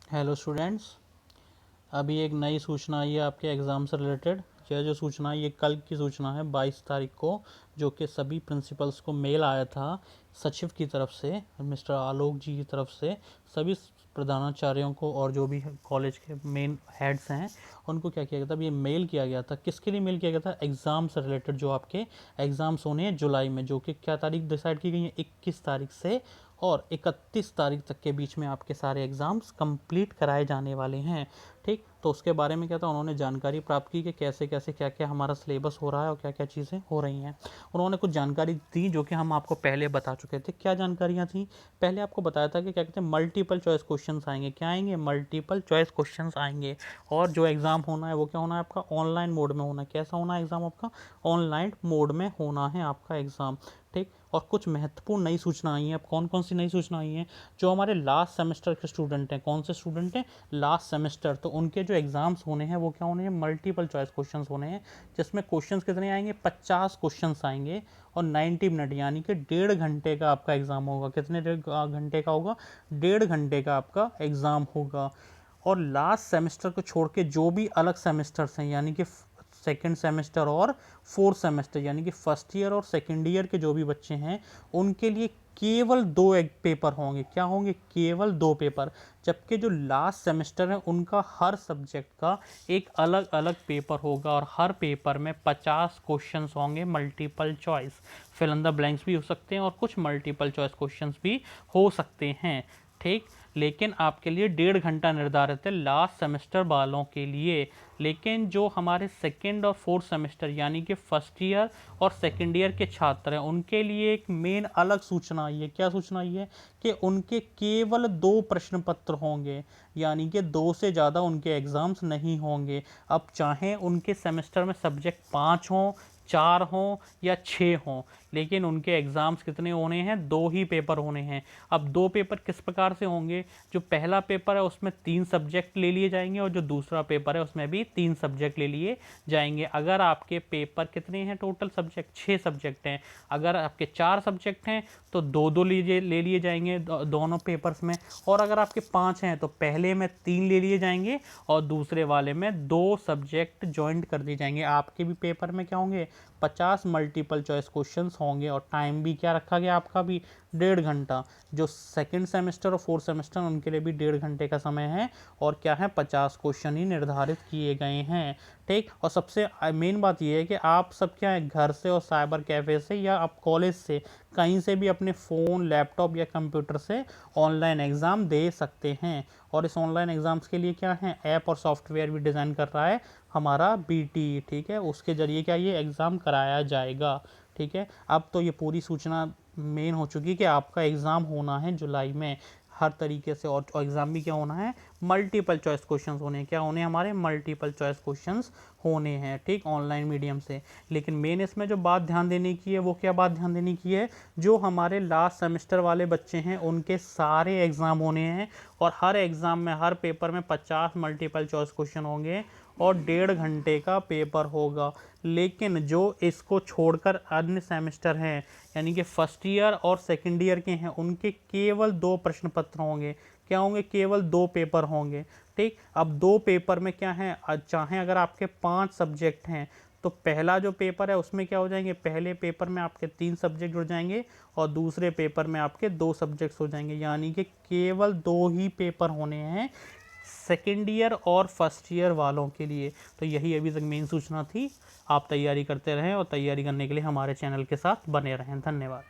Hello students. अभी एक नई सूचना आई है आपके एग्ज़ाम से रिलेटेड। यह जो सूचना है ये कल की सूचना है 22 तारीख को, जो कि सभी प्रिंसिपल्स को मेल आया था सचिव की तरफ से, मिस्टर आलोक जी की तरफ से। सभी प्रधानाचार्यों को और जो भी कॉलेज के मेन हेड्स हैं उनको क्या किया गया था, अब ये मेल किया गया था। किसके लिए मेल किया गया था? एग्ज़ाम से रिलेटेड, जो आपके एग्ज़ाम्स होने हैं जुलाई में, जो कि क्या तारीख डिसाइड की गई है, 21 तारीख से और 31 तारीख तक के बीच में आपके सारे एग्ज़ाम्स कंप्लीट कराए जाने वाले हैं। ठीक, तो उसके बारे में क्या था, उन्होंने जानकारी प्राप्त की कि कैसे कैसे क्या क्या हमारा सिलेबस हो रहा है और क्या क्या चीज़ें हो रही हैं। उन्होंने कुछ जानकारी दी जो कि हम आपको पहले बता चुके थे। क्या जानकारियाँ थी? पहले आपको बताया था कि क्या कहते हैं, मल्टीपल चॉइस क्वेश्चंस आएंगे। क्या आएंगे? मल्टीपल चॉइस क्वेश्चंस आएंगे। और जो एग्ज़ाम होना है वो क्या होना है आपका? ऑनलाइन मोड में होना है। कैसा होना है एग्ज़ाम आपका? ऑनलाइन मोड में होना है आपका एग्ज़ाम। ठीक, और कुछ महत्वपूर्ण नई सूचना आई हैं। अब कौन कौन सी नई सूचना आई हैं? जो हमारे लास्ट सेमेस्टर के स्टूडेंट हैं, कौन से स्टूडेंट हैं? लास्ट सेमेस्टर, तो उनके जो एग्ज़ाम्स होने हैं वो क्या होने हैं? मल्टीपल चॉइस क्वेश्चंस होने हैं, जिसमें क्वेश्चंस कितने आएंगे? 50 क्वेश्चंस आएंगे और 90 मिनट, यानी कि 1.5 घंटे का आपका एग्ज़ाम होगा। कितने घंटे का होगा? 1.5 घंटे का आपका एग्ज़ाम होगा। और लास्ट सेमेस्टर को छोड़ के जो भी अलग सेमेस्टर्स हैं, यानी कि सेकेंड सेमेस्टर और फोर्थ सेमेस्टर, यानी कि फर्स्ट ईयर और सेकेंड ईयर के जो भी बच्चे हैं, उनके लिए केवल 2 एक पेपर होंगे। क्या होंगे? केवल 2 पेपर। जबकि जो लास्ट सेमेस्टर है उनका हर सब्जेक्ट का एक अलग अलग पेपर होगा और हर पेपर में 50 क्वेश्चंस होंगे multiple choice. Fill in the blanks भी हो सकते हैं और कुछ मल्टीपल चॉइस क्वेश्चंस भी हो सकते हैं। ठीक, लेकिन आपके लिए 1.5 घंटा निर्धारित है लास्ट सेमेस्टर वालों के लिए। लेकिन जो हमारे सेकेंड और फोर्थ सेमेस्टर, यानी कि फर्स्ट ईयर और सेकेंड ईयर के छात्र हैं, उनके लिए एक मेन अलग सूचना आई है। क्या सूचना आई है? कि उनके केवल 2 प्रश्न पत्र होंगे, यानी कि 2 से ज़्यादा उनके एग्ज़ाम्स नहीं होंगे। अब चाहे उनके सेमेस्टर में सब्जेक्ट 5 हों, 4 हों या 6 हों, लेकिन उनके एग्ज़ाम्स कितने होने हैं? 2 ही पेपर होने हैं। अब 2 पेपर किस प्रकार से होंगे? जो पहला पेपर है उसमें 3 सब्जेक्ट ले लिए जाएंगे और जो दूसरा पेपर है उसमें भी 3 सब्जेक्ट ले लिए जाएंगे। अगर आपके पेपर कितने हैं टोटल सब्जेक्ट? 6 सब्जेक्ट हैं। अगर आपके 4 सब्जेक्ट हैं तो 2-2 ले लिए जाएंगे दोनों पेपर्स में। और अगर आपके 5 हैं तो पहले में 3 ले लिए जाएंगे और दूसरे वाले में 2 सब्जेक्ट ज्वाइंट कर दिए जाएंगे। आपके भी पेपर में क्या होंगे? 50 मल्टीपल चॉइस क्वेश्चंस होंगे और टाइम भी क्या रखा गया आपका भी? 1.5 घंटा। जो सेकंड सेमेस्टर और फोर्थ सेमेस्टर उनके लिए भी 1.5 घंटे का समय है और क्या है? 50 क्वेश्चन ही निर्धारित किए गए हैं। ठीक, और सबसे मेन बात यह है कि आप सब क्या है, घर से और साइबर कैफ़े से या आप कॉलेज से कहीं से भी अपने फ़ोन, लैपटॉप या कंप्यूटर से ऑनलाइन एग्ज़ाम दे सकते हैं। और इस ऑनलाइन एग्ज़ाम्स के लिए क्या है, ऐप और सॉफ्टवेयर भी डिज़ाइन कर रहा है हमारा BT। ठीक है, उसके ज़रिए क्या ये एग्ज़ाम कराया जाएगा। ठीक है, अब तो ये पूरी सूचना मेन हो चुकी कि आपका एग्ज़ाम होना है जुलाई में हर तरीके से। और एग्ज़ाम भी क्या होना है? मल्टीपल चॉइस क्वेश्चंस होने हैं। क्या होने हैं हमारे? मल्टीपल चॉइस क्वेश्चंस होने हैं। ठीक, ऑनलाइन मीडियम से। लेकिन मेन इसमें जो बात ध्यान देने की है वो क्या बात ध्यान देने की है? जो हमारे लास्ट सेमेस्टर वाले बच्चे हैं उनके सारे एग्ज़ाम होने हैं और हर एग्ज़ाम में, हर पेपर में 50 मल्टीपल चॉइस क्वेश्चन होंगे और 1.5 घंटे का पेपर होगा। लेकिन जो इसको छोड़कर अन्य सेमेस्टर हैं, यानी कि फर्स्ट ईयर और सेकेंड ईयर के हैं, उनके केवल 2 प्रश्न पत्र होंगे। क्या होंगे? केवल 2 पेपर होंगे। ठीक, अब 2 पेपर में क्या है, चाहे अगर आपके 5 सब्जेक्ट हैं तो पहला जो पेपर है उसमें क्या हो जाएंगे? पहले पेपर में आपके 3 सब्जेक्ट हो जाएंगे और दूसरे पेपर में आपके 2 सब्जेक्ट्स हो जाएंगे, यानी कि केवल 2 ही पेपर होने हैं सेकेंड ईयर और फर्स्ट ईयर वालों के लिए। तो यही अभी तक मेन सूचना थी। आप तैयारी करते रहें और तैयारी करने के लिए हमारे चैनल के साथ बने रहें। धन्यवाद।